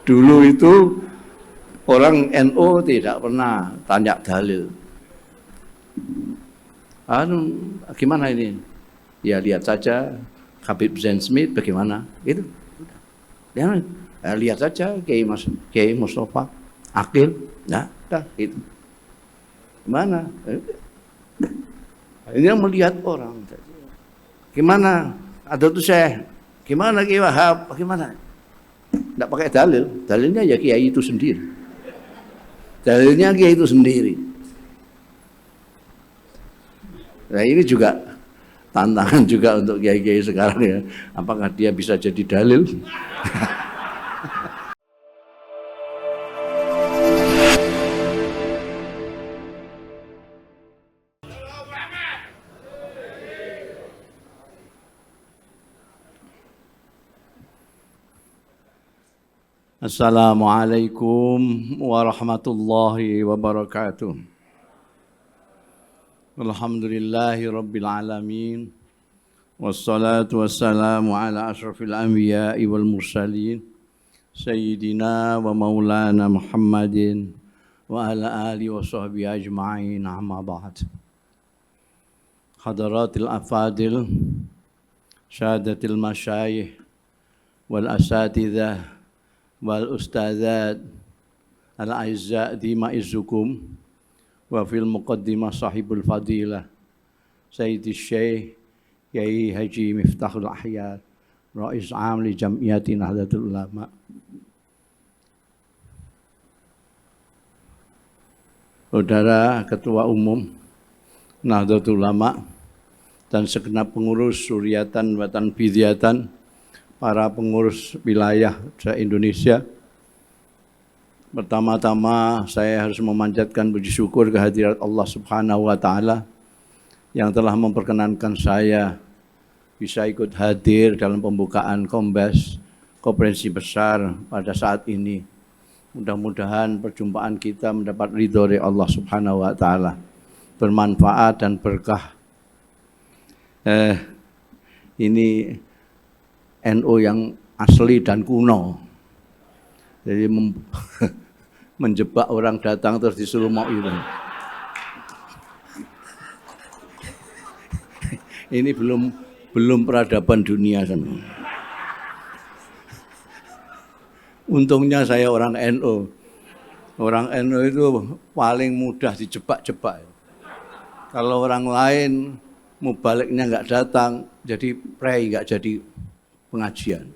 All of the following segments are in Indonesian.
Dulu itu orang NU tidak pernah tanya dalil. Gimana ini? Ya lihat saja Habib Zain Smith bagaimana. Itu. Ya, lihat saja Kiai Mustafa Akil. Nah, itu. Gimana? Ini yang melihat orang. Gimana? Ada tuh saya. Gimana Kiai Wahab? Bagaimana? Tidak pakai dalil. Dalilnya ya Kiai itu sendiri. Dalilnya Kiai itu sendiri. Nah ini juga tantangan juga untuk kiai-kiai sekarang ya. Apakah dia bisa jadi dalil? Assalamualaikum warahmatullahi wabarakatuh. Alhamdulillahi rabbil alamin. Wassalatu wassalamu ala ashrafil anbiya'i wal mursalin. Sayyidina wa maulana Muhammadin wa ala alihi wa sahbihi ajma'in, amma ba'd. Hadaratil afadil, syahadatil masyayikh wal asatidzah wal ustadzat al-aizza dima'izzukum wa fil muqaddimah sahibul fadilah Sayyidi Syekh Kiai Haji Miftahul Ahyar Rais Am li Jam'iyati Nahdlatul Ulama. Saudara Ketua Umum Nahdlatul Ulama dan segenap pengurus Suryatan Watan Bidyatan, para pengurus wilayah se-Indonesia. Pertama-tama saya harus memanjatkan puji syukur kehadirat Allah Subhanahu wa taala yang telah memperkenankan saya bisa ikut hadir dalam pembukaan Kombes Konferensi Besar pada saat ini. Mudah-mudahan perjumpaan kita mendapat ridho dari Allah Subhanahu wa taala, bermanfaat dan berkah. Ini NU yang asli dan kuno. Jadi menjebak orang datang terus disuruh mau itu. Ini belum peradaban dunia kan. Untungnya saya orang NU. Orang NU itu paling mudah dijebak-jebak. Kalau orang lain mubaliknya nggak datang, jadi prei nggak jadi pengajian.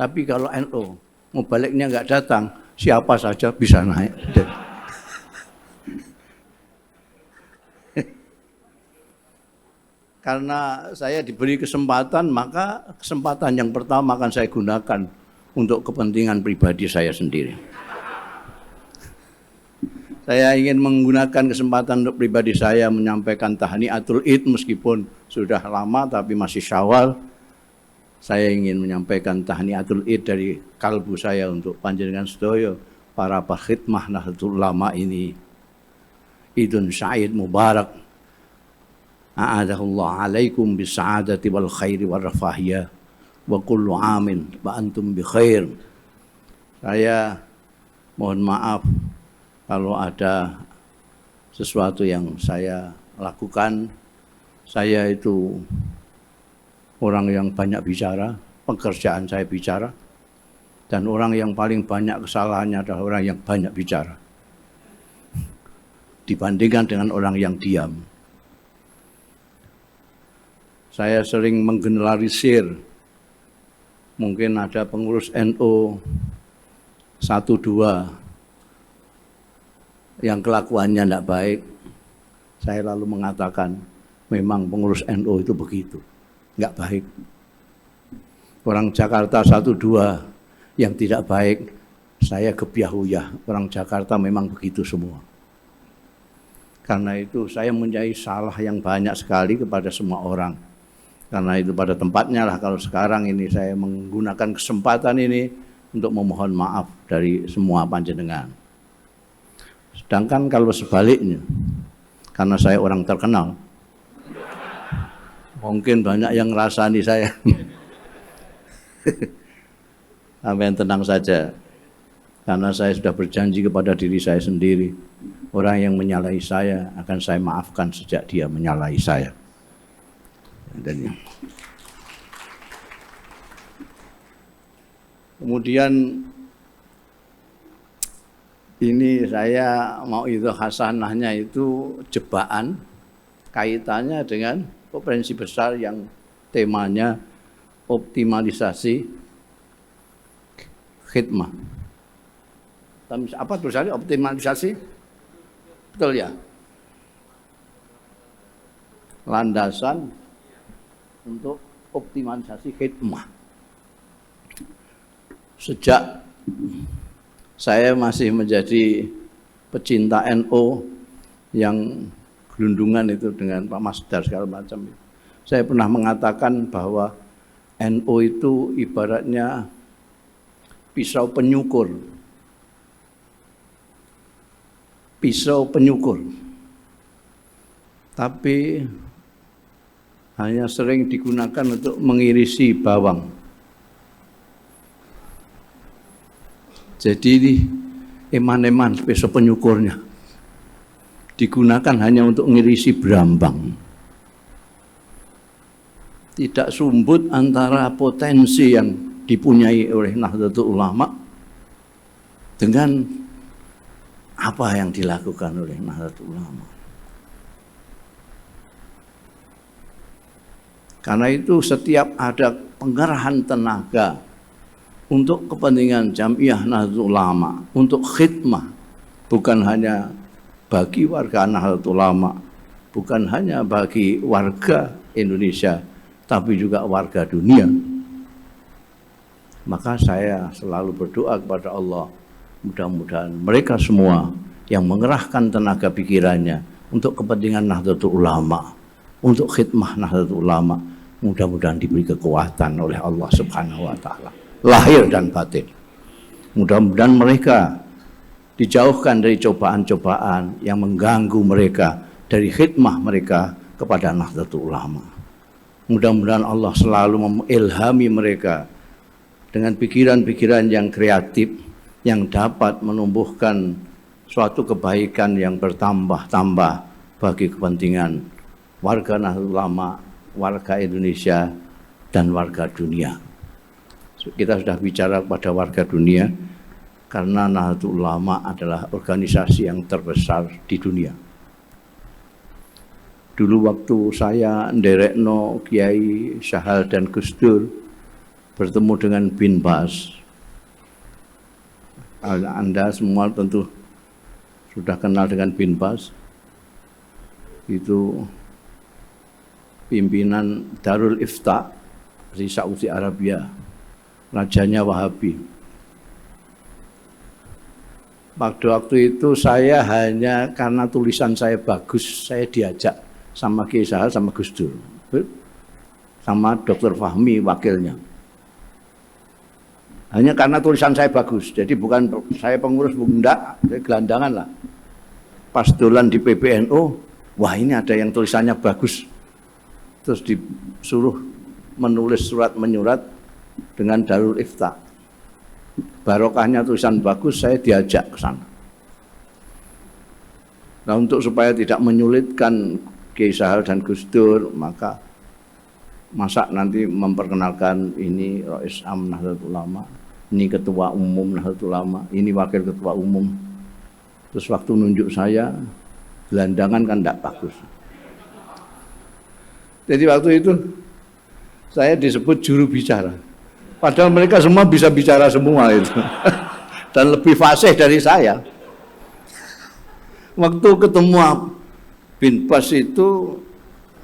Tapi kalau NU mubaliknya nggak datang, siapa saja bisa naik. Karena saya diberi kesempatan, maka kesempatan yang pertama akan saya gunakan untuk kepentingan pribadi saya sendiri. Saya ingin menggunakan kesempatan untuk pribadi saya menyampaikan tahniatul Id, meskipun sudah lama tapi masih Syawal. Saya ingin menyampaikan tahniatul Id dari kalbu saya untuk panjenengan sedaya para pekhidmah Nahdlatul Ulama ini. Idun Sa'id Mubarak. A'adahullah alaikum bisa'adati wal khairi wal rafahiyah wa kullu amin wa antum bi khair. Saya mohon maaf kalau ada sesuatu yang saya lakukan. Saya itu orang yang banyak bicara, pekerjaan saya bicara, dan orang yang paling banyak kesalahannya adalah orang yang banyak bicara dibandingkan dengan orang yang diam. Saya sering menggeneralisir, mungkin ada pengurus NU 1-2 yang kelakuannya tidak baik. Saya lalu mengatakan, memang pengurus NU itu begitu, nggak baik. Orang Jakarta 1-2 yang tidak baik, saya gebyahuyah. Orang Jakarta memang begitu semua. Karena itu saya mempunyai salah yang banyak sekali kepada semua orang. Karena itu pada tempatnya lah kalau sekarang ini saya menggunakan kesempatan ini untuk memohon maaf dari semua panjenengan. Sedangkan kalau sebaliknya, karena saya orang terkenal, mungkin banyak yang ngerasani saya. Sampai tenang saja. Karena saya sudah berjanji kepada diri saya sendiri, orang yang menyalahi saya akan saya maafkan sejak dia menyalahi saya. Dan kemudian ini saya mau itu hasanahnya itu jebakan kaitannya dengan konferensi besar yang temanya optimalisasi khidmah. Apa tulisannya optimalisasi? Betul ya? Landasan untuk optimalisasi khidmah. Sejak saya masih menjadi pecinta NU yang gelundungan itu dengan Pak Masdar segala macam, saya pernah mengatakan bahwa NU itu ibaratnya pisau penyukur. Pisau penyukur. Tapi hanya sering digunakan untuk mengirisi bawang. Jadi ini eman-eman pisau penyukurnya digunakan hanya untuk mengirisi berambang. Tidak sumbut antara potensi yang dipunyai oleh Nahdlatul Ulama dengan apa yang dilakukan oleh Nahdlatul Ulama. Karena itu setiap ada pengerahan tenaga untuk kepentingan Jamiah Nahdlatul Ulama, untuk khidmah, bukan hanya bagi warga Nahdlatul Ulama, bukan hanya bagi warga Indonesia, tapi juga warga dunia. Maka saya selalu berdoa kepada Allah, mudah-mudahan mereka semua yang mengerahkan tenaga pikirannya untuk kepentingan Nahdlatul Ulama, untuk khidmah Nahdlatul Ulama, mudah-mudahan diberi kekuatan oleh Allah Subhanahu wa taala, lahir dan batin. Mudah-mudahan mereka dijauhkan dari cobaan-cobaan yang mengganggu mereka dari khidmah mereka kepada Nahdlatul Ulama. Mudah-mudahan Allah selalu mengilhami mereka dengan pikiran-pikiran yang kreatif, yang dapat menumbuhkan suatu kebaikan yang bertambah-tambah bagi kepentingan warga Nahdlatul Ulama, warga Indonesia, dan warga dunia. Kita sudah bicara kepada warga dunia karena Nahdlatul Ulama adalah organisasi yang terbesar di dunia. Dulu waktu saya nderekno Kiai Syahal dan Gus Dur bertemu dengan Bin Bas, Anda semua tentu sudah kenal dengan Bin Bas. Itu pimpinan Darul Ifta di Saudi Arabia, rajanya Wahabi. Waktu itu saya hanya karena tulisan saya bagus, saya diajak sama Kiai Syahal sama Gus Dur, sama Dr. Fahmi wakilnya. Hanya karena tulisan saya bagus, jadi bukan saya pengurus, bunda, saya gelandangan lah. Pas dolan di PBNU, wah ini ada yang tulisannya bagus, terus disuruh menulis surat menyurat dengan Darul Ifta. Barokahnya tulisan bagus, saya diajak ke sana. Nah, untuk supaya tidak menyulitkan Kiai Syahal dan Gus Dur, maka masa nanti memperkenalkan ini Rais Am Nahdlatul Ulama, ini ketua umum Nahdlatul Ulama, ini wakil ketua umum. Terus waktu nunjuk saya, gelandangan kan tidak bagus. Jadi waktu itu saya disebut juru bicara. Padahal mereka semua bisa bicara semua itu. Dan lebih fasih dari saya. Waktu ketemu Bin Bas itu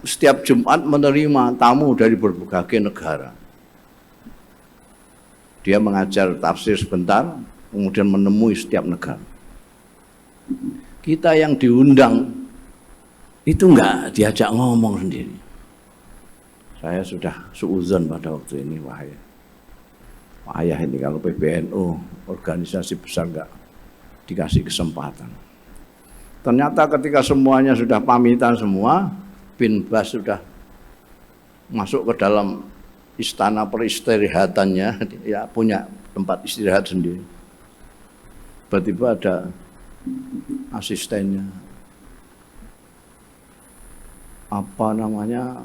setiap Jumat menerima tamu dari berbagai negara. Dia mengajar tafsir sebentar, kemudian menemui setiap negara. Kita yang diundang itu enggak diajak ngomong sendiri. Saya sudah suudzon pada waktu ini, ayah ini kalau PBNU organisasi besar enggak dikasih kesempatan. Ternyata ketika semuanya sudah pamitan semua, Bin Bas sudah masuk ke dalam istana peristirahatannya, ya punya tempat istirahat sendiri. tiba-tiba ada asistennya, apa namanya,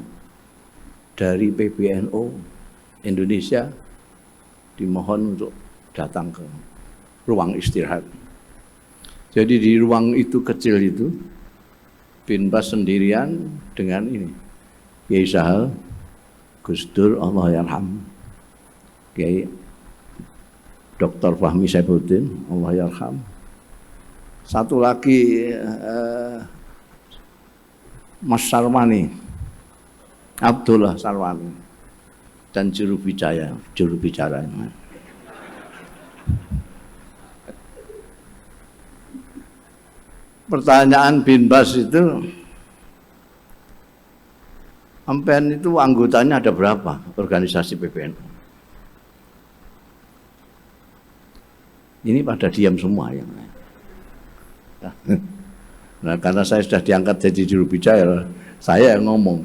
dari PBNU Indonesia, dimohon untuk datang ke ruang istirahat. Jadi di ruang itu kecil itu, bin Bas sendirian dengan ini, Kiai Sahal, Gus Dur, Allah yarham, Kiai Dr. Fahmi Saifuddin, Allah yarham. Satu lagi Mas Sarwani, Abdullah Sarwani, dan juru bicara. Pertanyaan bin Bas itu, sampean itu anggotanya ada berapa organisasi PBNU? Ini pada diam semua yang. Nah, karena saya sudah diangkat jadi juru bicara, saya yang ngomong.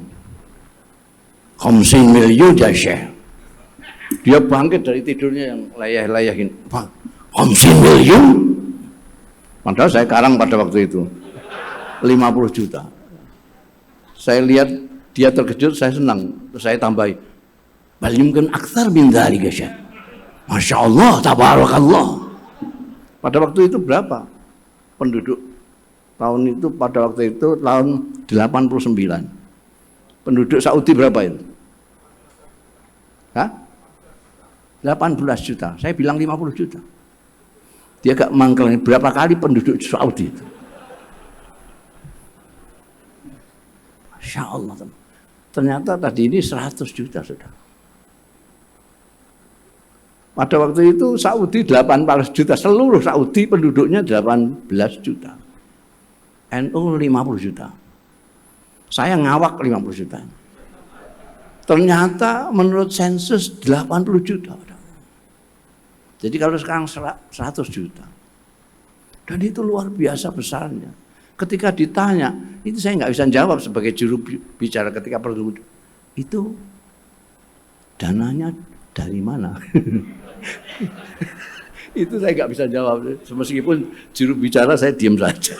50 miliar ya Syekh. Dia bangkit dari tidurnya yang layah-layahin. 50 miliar. Padahal saya karang pada waktu itu 50 juta. Saya lihat dia terkejut, saya senang. Terus saya tambahi, bal yumkin aktsar min dzalika Syekh. Masya Allah, tabarakallah. Pada waktu itu berapa penduduk? Tahun itu, pada waktu itu tahun 89. Penduduk Saudi berapa itu? Hah? 18 juta. Saya bilang 50 juta. Dia gak mangkel berapa kali penduduk Saudi itu. Masya Allah. Ternyata tadi ini 100 juta sudah. Pada waktu itu Saudi 18 juta. Seluruh Saudi penduduknya 18 juta. NU 50 juta. Saya ngawak 50 juta. Ternyata menurut sensus 80 juta. Jadi kalau sekarang 100 juta. Dan itu luar biasa besarnya. Ketika ditanya, itu saya nggak bisa jawab sebagai juru bicara ketika perlu. Itu dananya dari mana? Itu saya nggak bisa jawab. Meskipun juru bicara saya diam saja.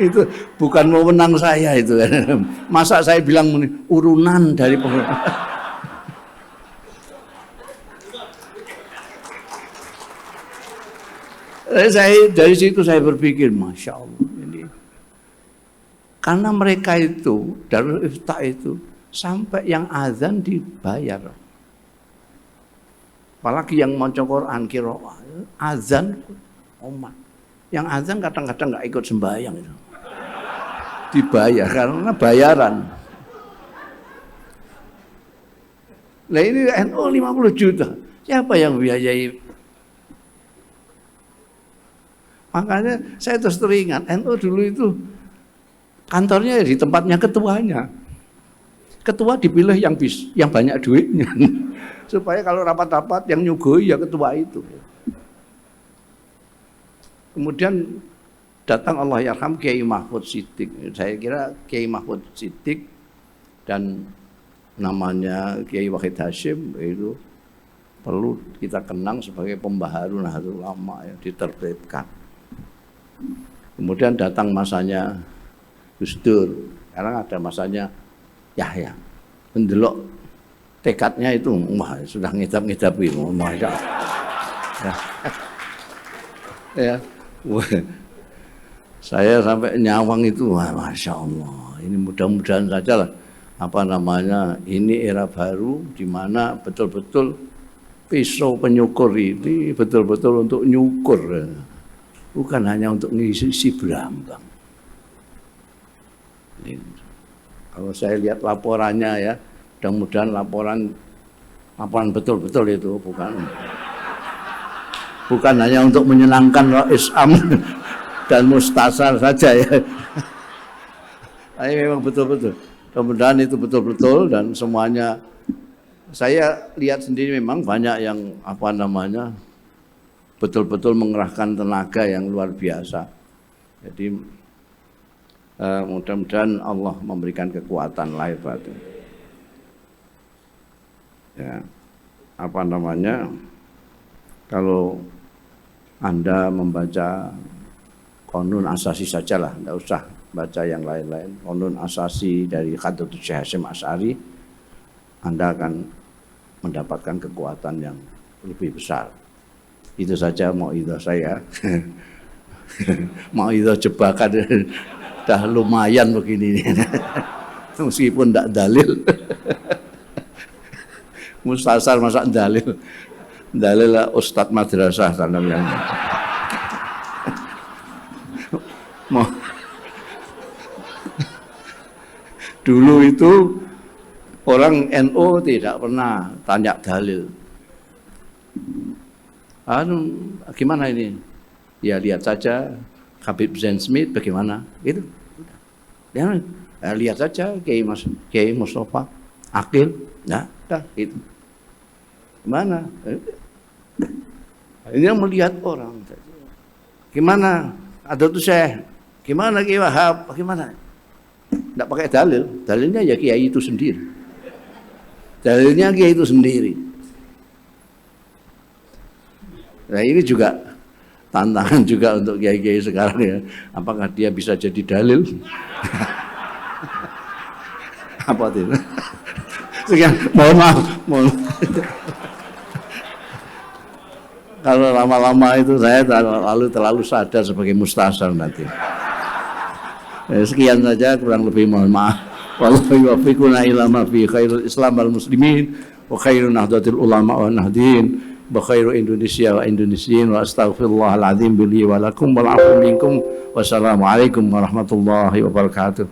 Itu bukan wewenang saya itu kan. Masa saya bilang urunan dari dari situ saya berpikir, Masya Allah ini. Karena mereka itu, Darul Ifta itu, sampai yang azan dibayar. Apalagi yang maca Quran, qiraah, azan umat. Yang azan kadang-kadang nggak ikut sembahyang itu. Dibayar karena bayaran. Nah ini NU 50 juta. Siapa yang biayai? Makanya saya terus teringat, NU dulu itu kantornya di tempatnya ketuanya. Ketua dipilih yang banyak duitnya. Supaya kalau rapat-rapat yang nyugoi ya ketua itu. Kemudian datang Allah yarham Kiai Mahfud Siddiq. Saya kira Kiai Mahfud Siddiq dan namanya Kiai Wahid Hasyim itu perlu kita kenang sebagai pembaharu Nahdlatul Ulama yang ditertibkan. Kemudian datang masanya Gus Dur. Sekarang ada masanya Yahya. Mendelok tekadnya itu wah, sudah ngidap-ngidapi. Ya. Ya. Saya sampai nyawang itu, wah, Masya Allah. Ini mudah-mudahan saja lah, apa namanya, ini era baru di mana betul-betul pisau penyukur ini betul-betul untuk nyukur, bukan hanya untuk ngisi berambang. Kalau saya lihat laporannya ya, mudah-mudahan laporan betul-betul itu, bukan hanya untuk menyenangkan Rais Am dan Mustasar saja ya. Tapi memang betul-betul. Mudah-mudahan itu betul-betul dan semuanya. Saya lihat sendiri memang banyak yang apa namanya betul-betul mengerahkan tenaga yang luar biasa. Jadi mudah-mudahan Allah memberikan kekuatan lahir batin. Ya, apa namanya? Kalau Anda membaca Qanun Asasi sajalah, tidak usah baca yang lain-lain. Qanun Asasi dari Hadratus Syekh Hasyim Asy'ari, Anda akan mendapatkan kekuatan yang lebih besar. Itu saja mauidhah saya. Mauidhah jebakan dah lumayan begini. Meskipun tidak dalil. Mustasar masa dalil. Dalil lah Ustadz madrasah tanam yang dulu itu orang NU tidak pernah tanya dalil. Gimana ini? Ya lihat saja Habib Zain Smith bagaimana. Itu. Ya, lihat saja Kiai Mustafa Akil. Nah, itu. Gimana? Ini yang melihat orang. Gimana? Ada tuh Syekh. Gimana Kiai Wahab? Bagaimana? Tidak pakai dalil. Dalilnya ya Kiai itu sendiri. Dalilnya Kiai itu sendiri. Nah ini juga tantangan juga untuk Kiai-Kiai sekarang ya. Apakah dia bisa jadi dalil? Apa itu? Sekian, mohon maaf. Kalau lama-lama itu saya terlalu sadar sebagai mustasar nanti. Sekian saja, kurang lebih mohon maaf. Wallahu yuwaffiquna ila ma fi khairul Islam wal muslimin wa khairun nahdlatil ulama wa nahdin wa khairu Indonesia wa Indonesiin wa astaghfirullahal azim li wa lakum wal afu minkum. Wassalamu alaikum warahmatullahi wabarakatuh.